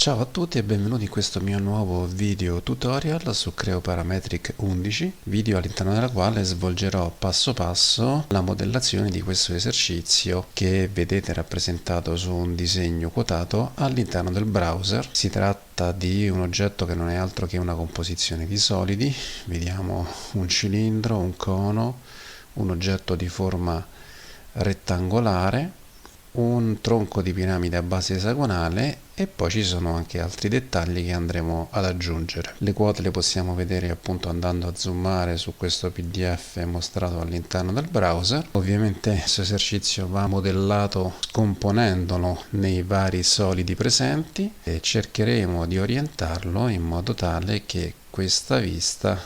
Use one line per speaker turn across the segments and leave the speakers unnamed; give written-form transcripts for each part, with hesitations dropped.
Ciao a tutti e benvenuti in questo mio nuovo video tutorial su Creo Parametric 11, video all'interno della quale svolgerò passo passo la modellazione di questo esercizio che vedete rappresentato su un disegno quotato all'interno del browser. Si tratta di un oggetto che non è altro che una composizione di solidi. Vediamo un cilindro, un cono, un oggetto di forma rettangolare, un tronco di piramide a base esagonale e poi ci sono anche altri dettagli che andremo ad aggiungere. Le quote le possiamo vedere appunto andando a zoomare su questo PDF mostrato all'interno del browser. Ovviamente questo esercizio va modellato scomponendolo nei vari solidi presenti e cercheremo di orientarlo in modo tale che questa vista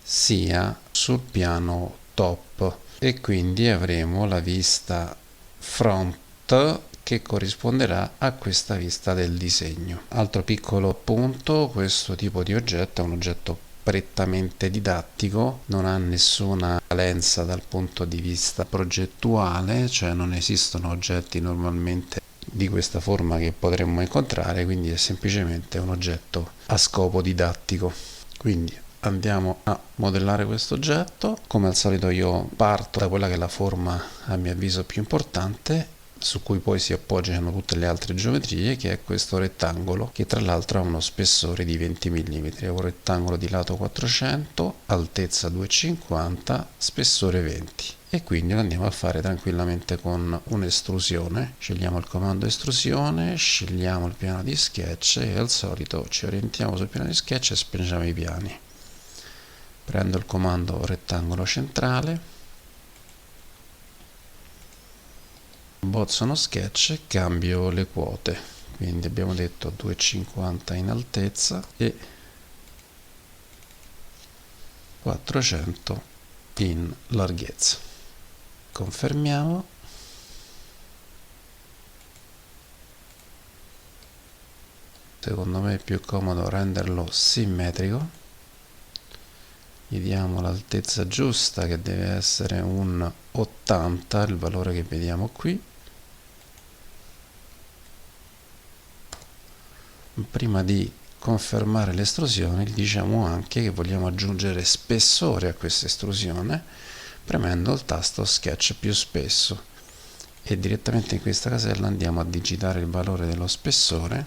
sia sul piano top e quindi avremo la vista front che corrisponderà a questa vista del disegno. Altro piccolo appunto: questo tipo di oggetto è un oggetto prettamente didattico, non ha nessuna valenza dal punto di vista progettuale, cioè non esistono oggetti normalmente di questa forma che potremmo incontrare, quindi è semplicemente un oggetto a scopo didattico. Quindi andiamo a modellare questo oggetto. Come al solito io parto da quella che è la forma a mio avviso più importante, su cui poi si appoggiano tutte le altre geometrie, che è questo rettangolo, che tra l'altro ha uno spessore di 20 mm. È un rettangolo di lato 400, altezza 2,50, spessore 20. E quindi lo andiamo a fare tranquillamente con un'estrusione. Scegliamo il comando estrusione, scegliamo il piano di sketch e al solito ci orientiamo sul piano di sketch e spingiamo i piani. Prendo il comando rettangolo centrale, bozzo uno sketch e cambio le quote. Quindi abbiamo detto 2,50 in altezza e 400 in larghezza. Confermiamo. Secondo me è più comodo renderlo simmetrico. Gli diamo l'altezza giusta, che deve essere un 80, il valore che vediamo qui. Prima di confermare l'estrusione gli diciamo anche che vogliamo aggiungere spessore a questa estrusione premendo il tasto sketch più spesso, e direttamente in questa casella andiamo a digitare il valore dello spessore,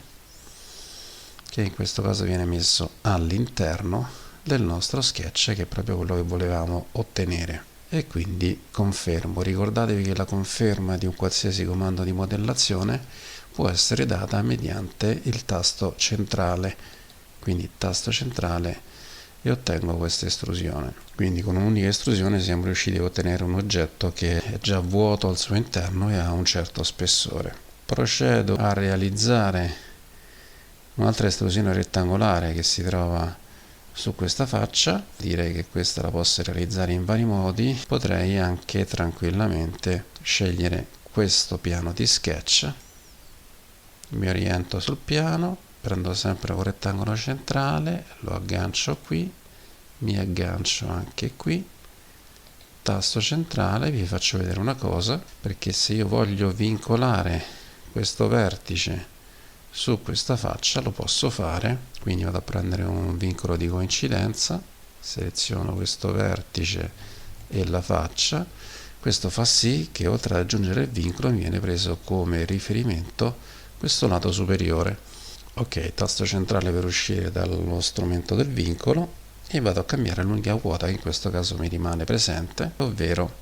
che in questo caso viene messo all'interno del nostro sketch, che è proprio quello che volevamo ottenere. E quindi confermo. Ricordatevi che la conferma di un qualsiasi comando di modellazione può essere data mediante il tasto centrale, quindi tasto centrale, e ottengo questa estrusione. Quindi con un'unica estrusione siamo riusciti a ottenere un oggetto che è già vuoto al suo interno e ha un certo spessore. Procedo a realizzare un'altra estrusione rettangolare che si trova su questa faccia. Direi che questa la posso realizzare in vari modi. Potrei anche tranquillamente scegliere questo piano di sketch, mi oriento sul piano, prendo sempre un rettangolo centrale, lo aggancio qui, mi aggancio anche qui, tasto centrale. Vi faccio vedere una cosa, perché se io voglio vincolare questo vertice su questa faccia lo posso fare. Quindi vado a prendere un vincolo di coincidenza, seleziono questo vertice e la faccia. Questo fa sì che oltre ad aggiungere il vincolo mi viene preso come riferimento questo lato superiore. Ok, tasto centrale per uscire dallo strumento del vincolo e vado a cambiare l'unica quota che in questo caso mi rimane presente, ovvero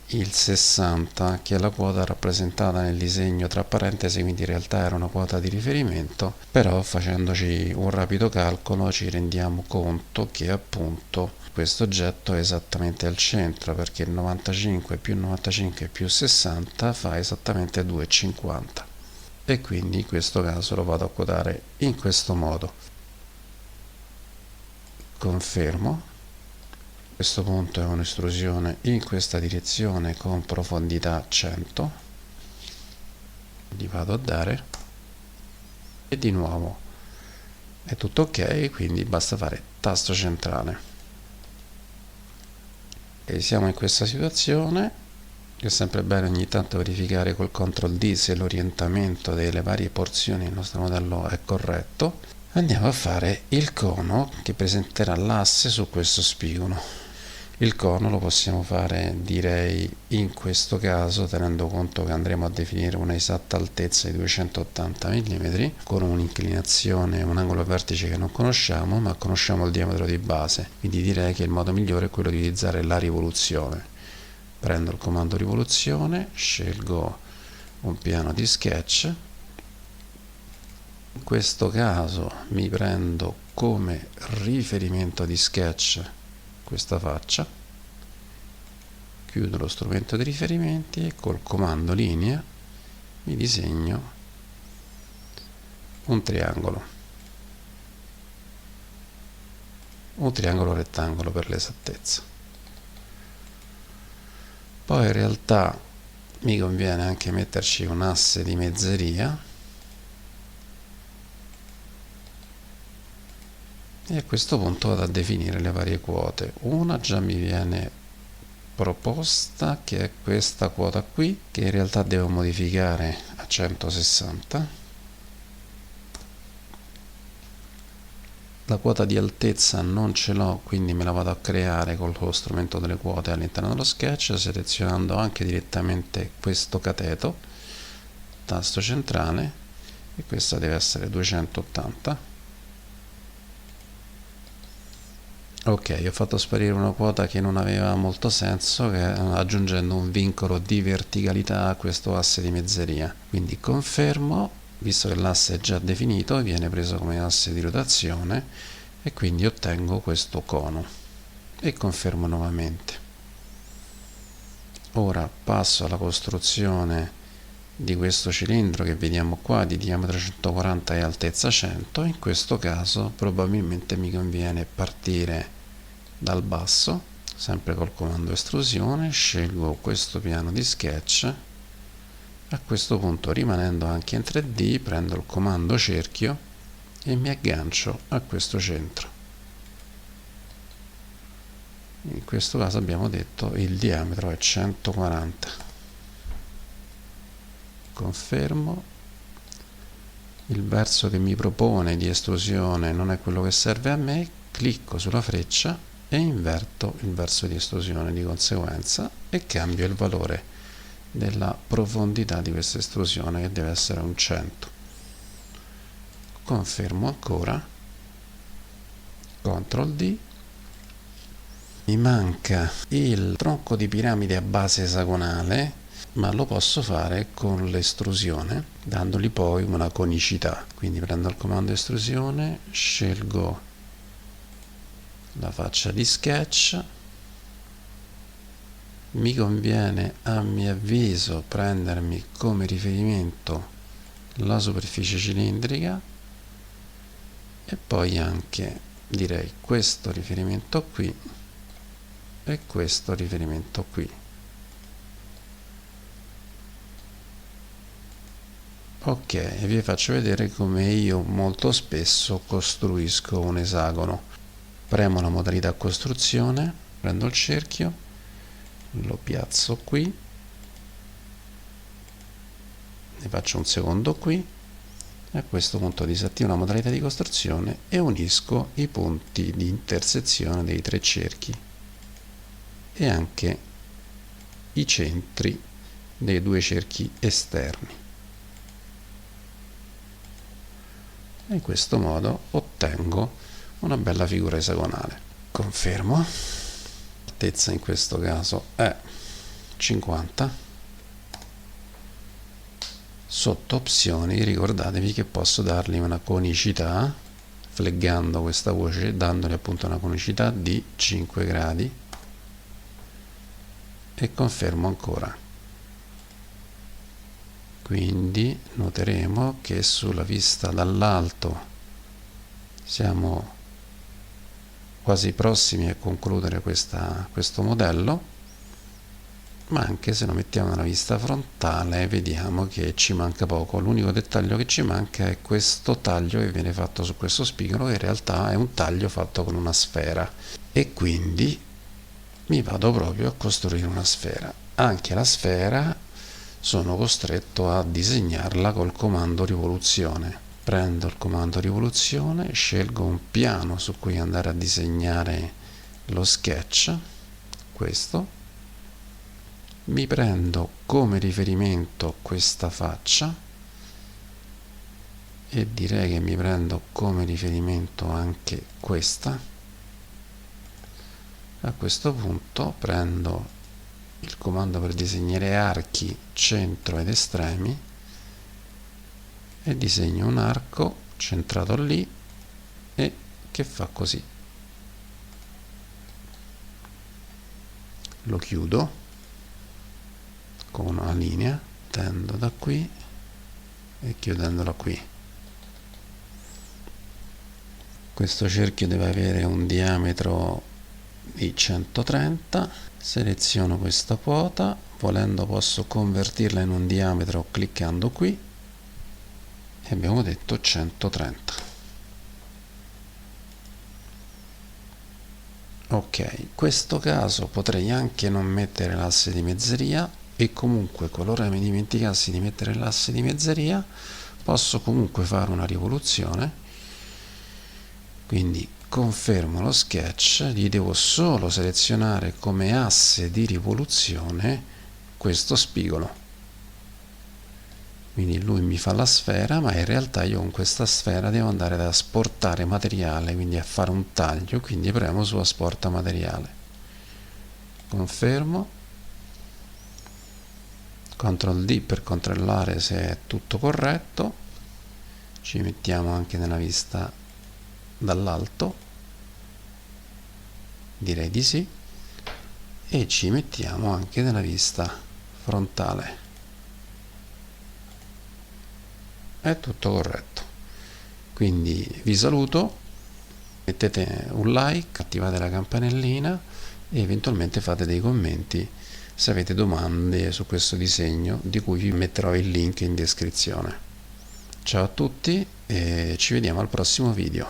il 60, che è la quota rappresentata nel disegno tra parentesi, quindi in realtà era una quota di riferimento, però facendoci un rapido calcolo ci rendiamo conto che appunto questo oggetto è esattamente al centro, perché 95 più 60 fa esattamente 2,50, e quindi in questo caso lo vado a quotare in questo modo. Confermo. A questo punto è un'estrusione in questa direzione con profondità 100, gli vado a dare e di nuovo è tutto ok, quindi basta fare tasto centrale. E siamo in questa situazione, È sempre bene ogni tanto verificare col CTRL D se l'orientamento delle varie porzioni del nostro modello è corretto. Andiamo a fare il cono che presenterà l'asse su questo spigolo. Il cono lo possiamo fare, direi, in questo caso, tenendo conto che andremo a definire una esatta altezza di 280 mm, con un'inclinazione, un angolo vertice che non conosciamo, ma conosciamo il diametro di base. Quindi direi che il modo migliore è quello di utilizzare la rivoluzione. Prendo il comando rivoluzione, scelgo un piano di sketch. In questo caso mi prendo come riferimento di sketch questa faccia, chiudo lo strumento di riferimenti e col comando linea mi disegno un triangolo rettangolo per l'esattezza. Poi in realtà mi conviene anche metterci un asse di mezzeria e a questo punto vado a definire le varie quote. Una già mi viene proposta, che è questa quota qui, che in realtà devo modificare a 160. La quota di altezza non ce l'ho, quindi me la vado a creare con lo strumento delle quote all'interno dello sketch, selezionando anche direttamente questo cateto, tasto centrale, e questa deve essere 280. Ok, ho fatto sparire una quota che non aveva molto senso, aggiungendo un vincolo di verticalità a questo asse di mezzeria. Quindi confermo, visto che l'asse è già definito, viene preso come asse di rotazione e quindi ottengo questo cono e confermo nuovamente. Ora passo alla costruzione di questo cilindro che vediamo qua di diametro 140 e altezza 100. In questo caso probabilmente mi conviene partire dal basso, sempre col comando estrusione, scelgo questo piano di sketch. A questo punto, rimanendo anche in 3D, prendo il comando cerchio e mi aggancio a questo centro. In questo caso abbiamo detto il diametro è 140. Confermo, il verso che mi propone di estrusione non è quello che serve a me, clicco sulla freccia e inverto il verso di estrusione di conseguenza e cambio il valore della profondità di questa estrusione, che deve essere un 100. Confermo ancora, CTRL D. Mi manca il tronco di piramide a base esagonale, ma lo posso fare con l'estrusione, dandogli poi una conicità. Quindi prendo il comando estrusione, scelgo la faccia di sketch, mi conviene a mio avviso prendermi come riferimento la superficie cilindrica e poi anche, direi, questo riferimento qui e questo riferimento qui. Ok, vi faccio vedere come io molto spesso costruisco un esagono. Premo la modalità costruzione, prendo il cerchio, lo piazzo qui, ne faccio un secondo qui e a questo punto disattivo la modalità di costruzione e unisco i punti di intersezione dei tre cerchi e anche i centri dei due cerchi esterni. E in questo modo ottengo una bella figura esagonale. Confermo, l'altezza in questo caso è 50. Sotto opzioni ricordatevi che posso dargli una conicità, fleggando questa voce, dandogli appunto una conicità di 5 gradi e confermo ancora. Quindi noteremo che sulla vista dall'alto siamo quasi prossimi a concludere questo modello, ma anche se lo mettiamo nella vista frontale vediamo che ci manca poco. L'unico dettaglio che ci manca è questo taglio che viene fatto su questo spigolo, che in realtà è un taglio fatto con una sfera, e quindi mi vado proprio a costruire una sfera. anche la sfera sono costretto a disegnarla col comando rivoluzione. Prendo il comando rivoluzione, scelgo un piano su cui andare a disegnare lo sketch, questo, mi prendo come riferimento questa faccia e direi che mi prendo come riferimento anche questa. A questo punto prendo il comando per disegnare archi, centro ed estremi e disegno un arco centrato lì e che fa così. Lo chiudo con una linea, tendo da qui e chiudendolo qui. Questo cerchio deve avere un diametro di 130. Seleziono questa quota, volendo posso convertirla in un diametro cliccando qui e abbiamo detto 130. Ok, in questo caso potrei anche non mettere l'asse di mezzeria e comunque qualora mi dimenticassi di mettere l'asse di mezzeria posso comunque fare una rivoluzione, quindi confermo lo sketch, gli devo solo selezionare come asse di rivoluzione questo spigolo. Quindi lui mi fa la sfera, ma in realtà io con questa sfera devo andare ad asportare materiale, quindi a fare un taglio, quindi premo su asporta materiale. Confermo. CTRL D per controllare se è tutto corretto. Ci mettiamo anche nella vista dall'alto, direi di sì, e ci mettiamo anche nella vista frontale. È tutto corretto. Quindi vi saluto, mettete un like, attivate la campanellina e eventualmente fate dei commenti se avete domande su questo disegno, di cui vi metterò il link in descrizione. Ciao a tutti e ci vediamo al prossimo video.